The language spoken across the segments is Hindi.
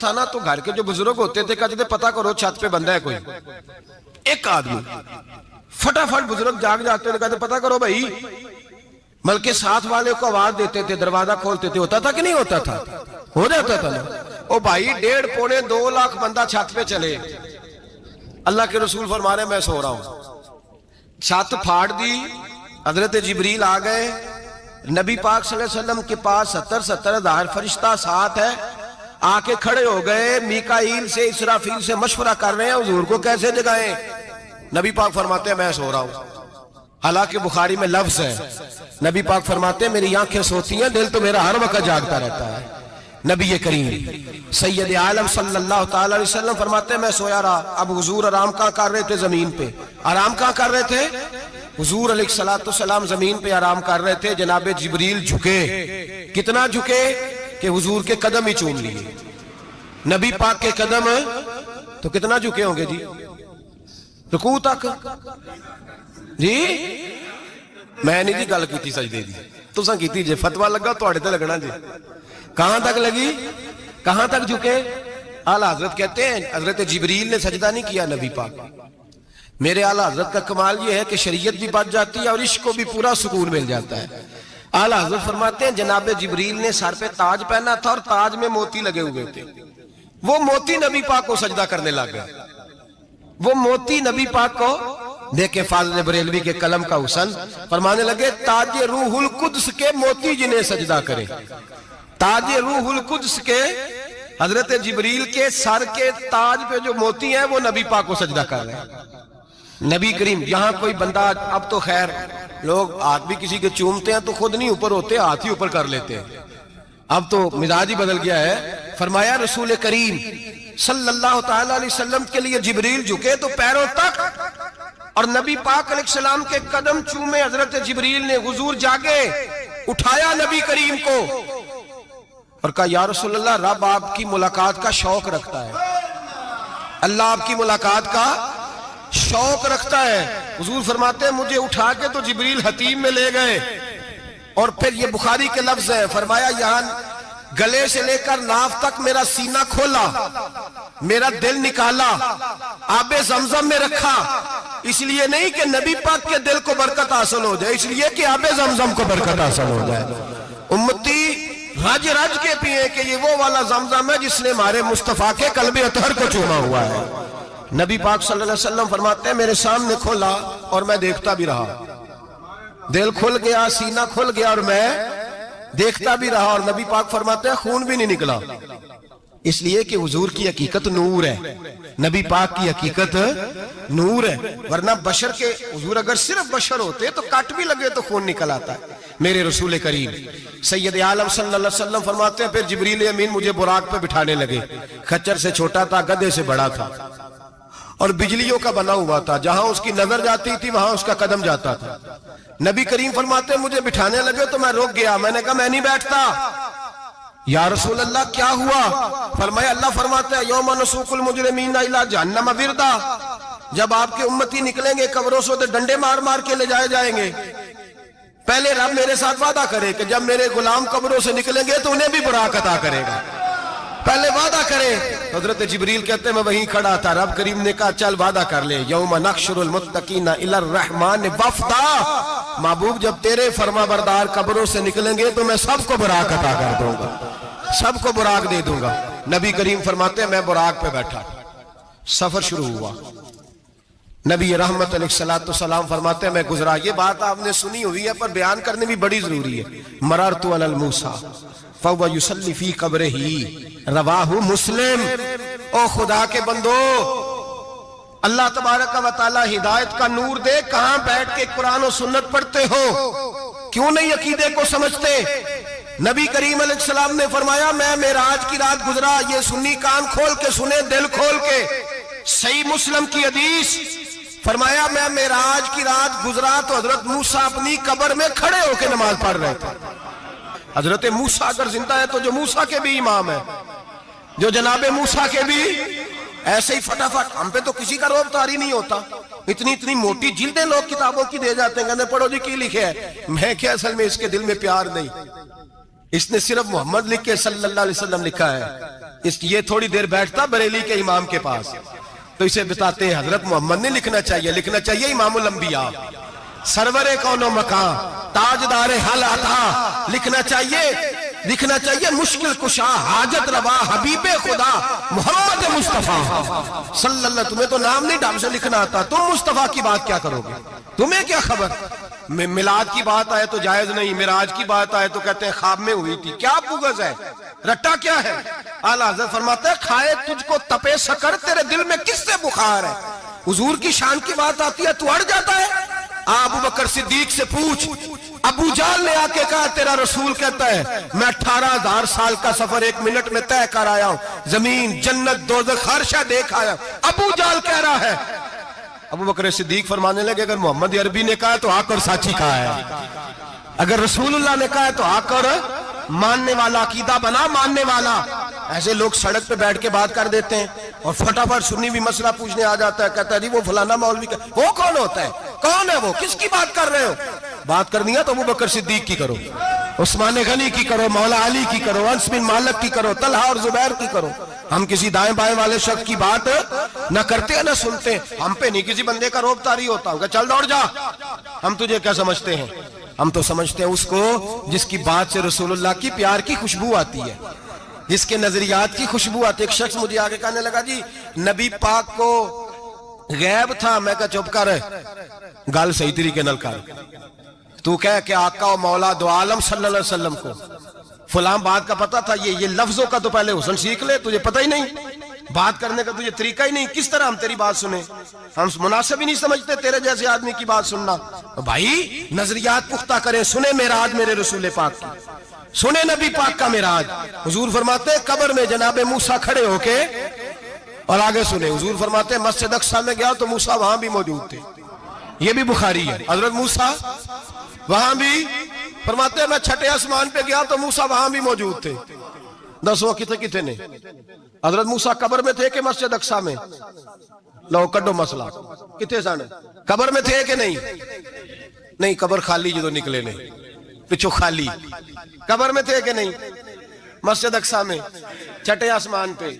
था ना, तो घर के जो बुजुर्ग होते थे कहते थे पता करो छत पे बंदा है कोई। एक आदमी फटाफट बुजुर्ग जाग जाते थे, कहते पता करो भाई। बल्कि साथ वाले को आवाज देते थे, दरवाजा खोलते थे। होता था कि नहीं होता था? हो जाता था ना। ओ भाई 1.5 पौने 2 लाख बंदा छत पे चले। अल्लाह के रसूल फरमा रहे मैं सो रहा हूं। छत फाड़ दी, हजरत जिब्रील आ गए। नबी पाक सल्लल्लाहु अलैहि वसल्लम के पास 70 हज़ार फरिश्ता साथ है, आके खड़े हो गए। मीकाईल से इसराफील से मशवरा कर रहे हैं हुजूर को कैसे जगाएं। नबी पाक फरमाते हैं मैं सो रहा हूं। हालांकि बुखारी में लफ्ज है, नबी पाक फरमाते हैं मेरी आंखें सोती हैं, दिल तो मेरा हर वक्त जागता रहता है। नबी करीम सैयद आलम सल्लल्लाहु ताला अलैहि वसल्लम फरमाते हैं मैं सोया रहा। अब हुजूर आराम कहां कर रहे थे? जमीन पे। आराम कहां कर रहे थे? हुजूर अलैहिस्सलातु वस्सलाम जमीन पे आराम कर रहे थे। जनाबे जिब्रील झुके। कितना झुके कि हुजूर के कदम ही चूम लिए। नबी पाक के कदम तो कितना झुके होंगे जी? रुकू तक जी। मैं नहीं जी गल की सजदे दी, तुसां कीती जे। फतवा लगा तुहाडे ते लगना जी। कहां तक लगी? कहां तक झुके? आला हजरत कहते हैं हजरत जिब्रील ने सजदा नहीं किया नबी पाक। मेरे आला हजरत का कमाल ये है कि शरीयत भी बच जाती है और इश्क को भी पूरा सुकून मिल जाता है। आला हजरत फरमाते हैं जनाबे जिब्रील ने सर पे ताज पहना था और ताज में मोती लगे हुए थे। वो मोती नबी पाक को सजदा करने लग गए। वो मोती नबी पाक को देखे। फाज़िल बरेलवी के कलम का हुसन फरमाने लगे ताज रूहुल कुद्स के मोती जिन्हें सजदा करे। ताज रूहुल कुद्स के हजरत जिब्रील के सर के ताज पे जो मोती हैं वो नबी पाक को सजदा कर रहे हैं। नबी करीम यहाँ कोई बंदा, अब तो खैर लोग हाथ भी किसी के चूमते हैं तो खुद नहीं ऊपर होते, हाथ ही ऊपर कर लेते हैं। अब तो मिजाज ही बदल गया है। फरमाया रसूल करीम सल्लल्लाहु ताला अलैहि वसल्लम के लिए जिब्रील झुके तो पैरों तक और नबी पाक अलैहिस्सलाम के कदम चूमे। हजरत जिब्रील ने हुजूर जागे, उठाया नबी करीम को और कहा या रसूल अल्लाह, रब आपकी मुलाकात का शौक रखता है। अल्लाह आपकी मुलाकात का शौक रखता है। हुजूर फरमाते हैं मुझे उठा के तो जिब्रील हतीम में ले गए और फिर ये बुखारी के लफ्ज है, फरमाया यहां गले से लेकर नाफ तक मेरा सीना खोला, मेरा दिल निकाला, आबे जमजम में रखा। इसलिए नहीं कि नबी पाक के दिल को बरकत हासिल हो जाए, इसलिए कि आबे जमजम को बरकत हासिल हो जाए। उम्मती रज रज के पिए कि ये वो वाला जमजम है जिसने हमारे मुस्तफा के कल्बे अतहर को चूमा हुआ है। नबी पाक सल्लल्लाहु अलैहि वसल्लम फरमाते हैं मेरे सामने खोला और मैं देखता भी रहा। दिल खुल गया, सीना खुल गया और मैं देखता भी रहा। और नबी पाक फरमाते हैं खून भी नहीं निकला, इसलिए कि हुजूर की हकीकत नूर है। नबी पाक की हकीकत नूर है। वरना बशर के हुजूर अगर सिर्फ बशर होते तो कट भी लगे तो खून निकल आता है। मेरे रसूल करीम सैयद आलम सल्लल्लाहु अलैहि वसल्लम फरमाते हैं फिर जिब्रील अमीन मुझे बुराक पे बिठाने लगे। खच्चर से छोटा था, गधे से बड़ा था और बिजलियों का बना हुआ था। जहां उसकी नजर जाती थी वहां उसका कदम जाता था। नबी करीम फरमाते मुझे बिठाने लगे तो मैं रुक गया। मैंने कहा मैं नहीं बैठता। या रसूल अल्लाह क्या हुआ? फरमाया अल्लाह फरमाते हैं यौम नसूकुल मुजरिमीना इला जहन्नम विरदा, जब आपके उम्मती निकलेंगे कब्रों से तो डंडे मार मार के ले जाए जाएंगे। पहले रब मेरे साथ वादा करे कि जब मेरे गुलाम कब्रों से निकलेंगे तो उन्हें भी बुराक अता करेगा। पहले वादा करे। हजरत जिब्रील कहते हैं मैं वहीं खड़ा था। रब करीम ने कहा चल वादा कर ले, यौम नहशुरुल मुत्तकीना इलर रहमान वफ्दा, महबूब जब तेरे फरमा बरदार कब्रों से निकलेंगे तो मैं सबको बुराक अता कर दूंगा, सबको बुराक दे दूंगा। नबी करीम फरमाते हैं मैं बुराक पे बैठा, सफर शुरू हुआ। नबी रहमत अलैहिस्सलातु सलाम फरमाते हैं मैं गुजरा। ये बात आपने सुनी हुई है पर बयान करनी भी बड़ी जरूरी है। मररतु अलल मूसा फहुवा युसल्ली फी कब्रिही, रवाहु मुस्लिम। ओ खुदा के बंदो, अल्लाह तबारक व तआला हिदायत का नूर दे। कहां बैठ के कुरान और सुन्नत पढ़ते हो? क्यों नहीं अकीदे को समझते? नबी करीम अलैहिस्सलाम ने फरमाया मैं मेराज की रात गुजरा। ये सुन्नी कान खोल के सुने, दिल खोल के। सही मुस्लिम की हदीस फरमाया मैं मेराज की रात गुजरा तो हजरत मूसा अपनी कब्र में खड़े होकर नमाज पढ़ रहे थे। हजरत मूसा अगर जिंदा है तो जो मूसा के भी इमाम है, जो जनाबे मूसा के भी ऐसे ही फटाफट। हम पे तो किसी का रोब तारी नहीं होता। इतनी इतनी मोटी जिल्दें लोग किताबों की दे जाते हैं, कहते पढ़ो जी की लिखे है। मैं क्या, असल में इसके दिल में प्यार नहीं, इसने सिर्फ मोहम्मद लिख के सल्लल्लाहु अलैहि वसल्लम लिखा है। ये थोड़ी देर बैठता बरेली के इमाम के पास, तो इसे बताते हैं हजरत मोहम्मद ने लिखना चाहिए इमामुल अंबिया, सरवरे कौनो मकां, ताजदार हल अता, लिखना चाहिए मुश्किल कुशा, हाजत रवा, हबीबे खुदा मोहम्मद मुस्तफा सल्लल्लाहु। तुम्हें तो नाम नहीं ढंग से लिखना आता, तुम मुस्तफा की बात क्या करोगे, तुम्हें क्या खबर। मिलाद की बात आए तो जायज नहीं, मिराज की बात आए तो कहते हैं ख्वाब में हुई थी। क्या बुगज है, रट्टा क्या है। आला हज़रत फरमाते हैं खाए तुझको तपे सकर, तेरे दिल में किससे बुखार है। हुजूर की शान की बात आती है तो अड़ जाता है। अबू बकर सिद्दीक से पूछ, अबू जाल ने आके कहा तेरा रसूल कहता है मैं 18,000 साल का सफर 1 मिनट में तय कर आया हूं, जमीन जन्नत दोज़ख हर शय देख आया। अबू जाल कह रहा है। अबू बकर सिद्दीक फरमाने लगे अगर मोहम्मद अरबी ने कहा तो आकर साची कहा है, अगर रसूलुल्लाह ने कहा है तो आकर मानने वाला, अकीदा बना मानने वाला। ऐसे लोग सड़क पे बैठ के बात कर देते हैं और फटाफट सुन्नी भी मसला पूछने आ जाता है, कहता है जी वो फलाना मौलवी का, वो कौन होता है, कौन है वो, किसकी बात कर रहे हो। बात करनी है तो अबू बकर सिद्दीक की करो, उस्मान गनी की करो, मौला अली की करो, अनस बिन मालिक की करो, तलहा और जुबैर की करो। हम किसी दाएं बाएं वाले शख्स की बात न करते हैं न सुनते। हम पे नहीं किसी बंदे का रोब तारी होता होगा, चल दौड़ जा, हम तुझे क्या समझते हैं। हम तो समझते हैं उसको जिसकी बात से रसूलुल्लाह की प्यार की खुशबू आती है, जिसके नजरियात की खुशबू आती है। एक शख्स मुझे आगे कहने लगा जी नबी पाक को गैब था। मैं कहा चुप कर, गल सही तरीके नाल कर। तू कह के आका और मौला दो आलम सल्लल्लाहु अलैहि वसल्लम को फलां बात का पता था, ये लफ्जों का तो पहले हुस्न सीख ले, तुझे पता ही नहीं, बात करने का तुझे तरीका ही नहीं, किस तरह हम तेरी बात सुने। हम मुनासिब ही नहीं समझते तेरे जैसे आदमी की बात सुनना। तो भाई नजरियात पुख्ता करें, सुने मेराज मेरे रसूल पाक की, सुने नबी पाक का मेराज। हुजूर फरमाते कब्र में जनाबे मूसा खड़े होके, और आगे सुने हुजूर फरमाते मस्जिद अक्सा में गया तो मूसा वहां भी मौजूद थे। ये भी बुखारी है, हजरत मूसा वहां भी फरमाते मैं छठे आसमान पे गया तो मूसा वहां भी मौजूद थे। दसो किथे ने, हजरत मूसा कब्र में थे कि मस्जिद अक्सा में। लो कड्डो मसला, किथे सन, कब्र में थे कि नहीं। नहीं कब्र खाली जो निकले ने पिछो खाली, कब्र में थे कि नहीं, मस्जिद अक्सा में, छठे आसमान पे।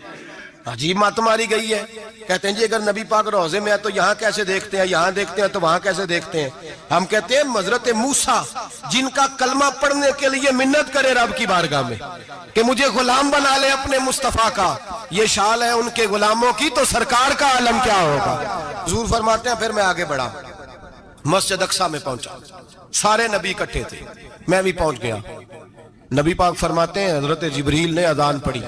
अजीब मत मारी गई है। कहते हैं जी अगर नबी पाक रोजे में है तो यहाँ कैसे देखते हैं, यहाँ देखते हैं तो वहां कैसे देखते हैं। हम कहते हैं हजरत मूसा जिनका कलमा पढ़ने के लिए मिन्नत करे रब की बारगाह में कि मुझे गुलाम बना ले अपने मुस्तफा का, ये शाल है उनके गुलामों की, तो सरकार का आलम क्या होगा। हुजूर फरमाते हैं फिर मैं आगे बढ़ा, मस्जिद अक्सा में पहुंचा, सारे नबी इकट्ठे थे, मैं भी पहुंच गया। नबी पाक फरमाते हैं हजरत जिब्रील ने अजान पढ़ी,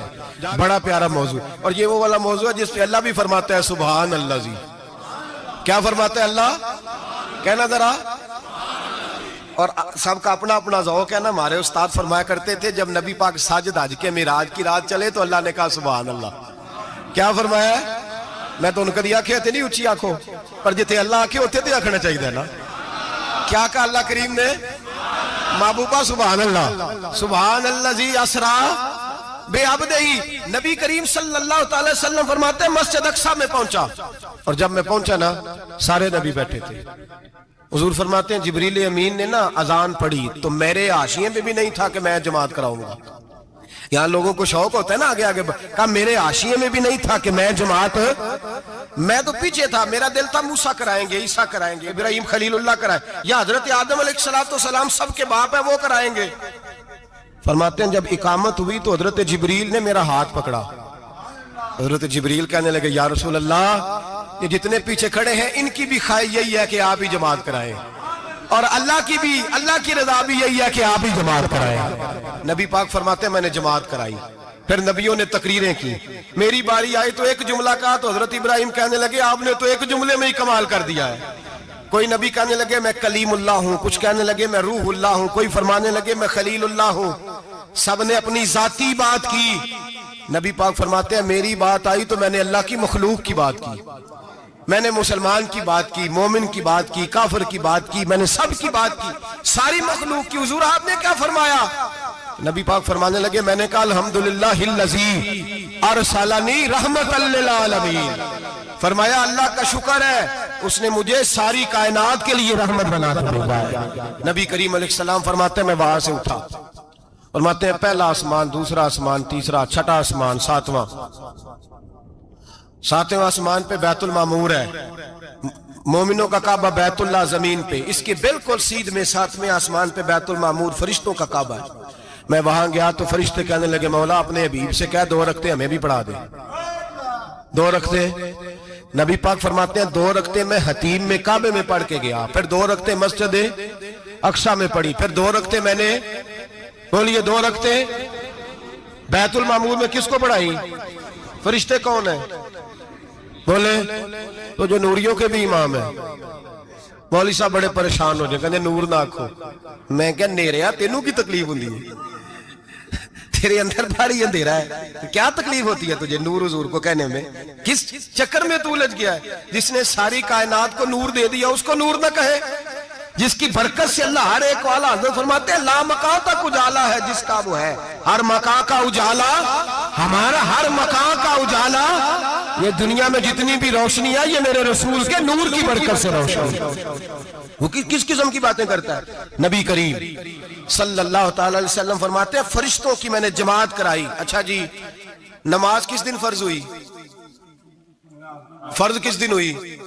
बड़ा प्यारा मौजू, और ये वो वाला मौजू है जिसपे अल्लाह भी फरमाता है सुभान अल्लाह जी। क्या फरमाता है अल्लाह, कहना जरा। और सबका अपना अपना ज़ौक़ है ना। हमारे उस्ताद फरमाया करते थे जब नबी पाक साजिद हज के मिराज की रात चले तो अल्लाह ने कहा सुभान अल्लाह। क्या फरमाया, मैं तो उनका आखे थे नहीं उची आखो, पर जिथे अल्लाह आखे उथे तो आखना चाहिए ना। क्या कहा अल्लाह करीम ने, महबूबा सुभान अल्लाह, सुभान अल्लाह जी असरा बेअब्दिही। नबी करीम सल्लल्लाहु अलैहि वसल्लम फरमाते हैं मस्जिद अक्सा में पहुंचा, और जब मैं पहुंचा ना सारे नबी बैठे थे। हुजूर फरमाते हैं जिब्रील अमीन ने ना अजान पढ़ी तो मेरे हाशिए में भी नहीं था कि मैं जमात कराऊंगा। यहाँ लोगों को शौक होता है ना आगे आगे, कहा मेरे हाशिए में भी नहीं था कि मैं जमात, मैं तो पीछे था, मेरा दिल था मूसा कराएंगे, ईसा कराएंगे, इब्राहिम खलीलुल्लाह कराए, या हजरत आदम अलैहिस्सलाम सबके बाप है वो कराएंगे। फरमाते हैं जब इकामत हुई तो हजरत जिब्रील ने मेरा हाथ पकड़ा। हजरत जिब्रील कहने लगे या रसूल अल्लाह, ये जितने पीछे खड़े हैं इनकी भी ख्वाहिश यही है कि आप ही जमात कराएं, और अल्लाह की भी, अल्लाह की रज़ा भी यही है कि आप ही जमात कराएं। नबी पाक फरमाते हैं मैंने जमात कराई, फिर नबियों ने तकरीरें की, मेरी बारी आई तो एक जुमला कहा तो हजरत इब्राहिम कहने लगे आपने तो एक जुमले में ही कमाल कर दिया है। कोई नबी कहने लगे मैं कलीमुल्लाह हूं, कुछ कहने लगे मैं रूहुल्लाह हूं, कोई फरमाने लगे मैं खलीलुल्लाह हूं। सबने अपनी जाती बात की। नबी पाक फरमाते हैं मेरी बात आई तो मैंने अल्लाह की मखलूक की बात की, मैंने मुसलमान की बात की, मोमिन की बात की, काफिर की बात की, मैंने सब की बात की, सारी मखलूक की। हुजूर आपने क्या फरमाया? नबी पाक फरमाने लगे मैंने कहा अल्हम्दुलिल्लाहिल्लज़ी अरसलनी रहमतल लिल आलमीन। फरमाया अल्लाह का शुक्र है उसने मुझे सारी कायनात के लिए रहमत बना दिया। नबी करीम अलैहिस्सलाम फरमाते मैं वहां से उठा, फरमाते हैं पहला आसमान, दूसरा आसमान, तीसरा, छठा आसमान, सातवां आसमान पे बैतुल मामूर है, मोमिनों का काबा बैतुल्लाह जमीन पे, इसके बिल्कुल सीध में सातवें आसमान पे बैतुल मामूर फरिश्तों का काबा है। मैं वहां गया तो फरिश्ते कहने लगे मौला अपने हबीब से कह 2 रखते हमें भी पढ़ा दे। 2 रखते नबी पाक फरमाते हैं 2 रखते मैं हतीम में काबे में पढ़ के गया, फिर 2 रखते मस्जिद अक्सा में पढ़ी, फिर 2 रखते मैंने, बोलिए 2 रखते बैतुल मामूर में किसको पढ़ाई? फरिश्ते कौन है? बोले तो जो नूरियों के भी इमाम है। मौली साहब बड़े परेशान हो जाए, कहते नूर ना आखो। मैं क्या नेरिया तेनू की तकलीफ होती है? तेरे अंदर भारी अंधेरा है, तो क्या तकलीफ होती है तुझे नूर हुजूर को कहने में? किस चक्कर में तू उलझ गया है? जिसने सारी कायनात को नूर दे दिया उसको नूर ना कहे? जिसकी बरकत से अल्लाह हर एक वाला, हज़रत फरमाते हैं ला मकां तक उजाला है जिसका वो है, हर मकां का उजाला हमारा, हर मकां का उजाला, ये दुनिया में जितनी भी रोशनी है ये मेरे रसूल के नूर की बरकत से रोशन। वो किस किस्म की बातें करता है? नबी करीम सल्लल्लाहु अलैहि वसल्लम फरमाते हैं फरिश्तों की मैंने जमात कराई। अच्छा जी, नमाज किस दिन फर्ज हुई? फर्ज किस दिन हुई?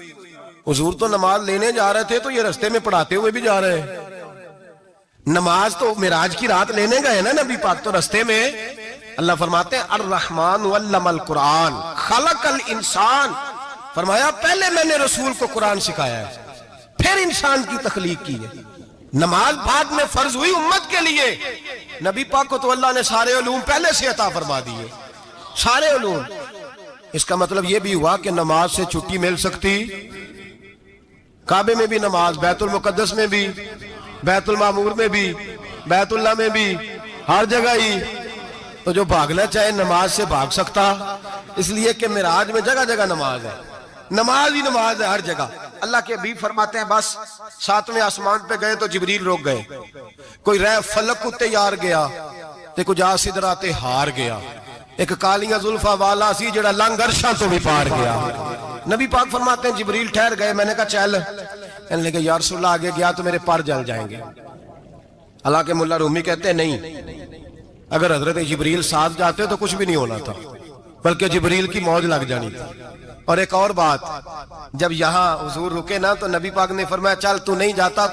हुजूर तो नमाज लेने जा रहे थे तो ये रास्ते में पढ़ाते हुए भी जा रहे हैं। नमाज तो मिराज की रात लेने गए ना नबी पाक, तो रास्ते में अल्लाह फरमाते हैं अर्रहमान वल्लमल कुरान खलकल इंसान, फरमाया पहले मैंने रसूल को कुरान सिखाया है, फिर इंसान की तखलीक की है। नमाज बाद में फर्ज हुई उम्मत के लिए। नबी पाक को तो अल्लाह ने सारे उलूम पहले से अता फरमा दिए, सारे उलूम। इसका मतलब यह भी हुआ कि नमाज से छुट्टी मिल सकती, काबे में भी नमाज, बैतुल मुकद्दस में भी, बैतुल मामूर में भी, बैतुल्लाह में भी, हर जगह ही। तो जो भागना चाहे नमाज से भाग सकता, इसलिए कि मिराज में जगह जगह नमाज है, नमाज ही नमाज है हर जगह। अल्लाह के हबीब फरमाते हैं बस 7वें आसमान पे गए तो जिब्रील रोक गए, कोई रह फलक उत्ते यार गया ते कुछ आ सिदरा ते हार गया, एक कालियां जुल्फा वाला सी जेड़ा लंघ अरशां तो भी पार गया। नबी पाक फरमाते हैं जिब्रील ठहर गए, मैंने कहा चल, कहने लगे या रसूलल्लाह आगे गया तो मेरे पर जल जाएंगे। हालांकि मुल्ला रूमी कहते हैं नहीं, अगर हजरत जिब्रील साथ जाते तो कुछ भी नहीं होना था, बल्कि जिब्रील की मौज लग जानी थी। और एक और बात, जब यहाँ हुजूर रुके ना तो नबी पाक ने फरमाया चल तू नहीं जाता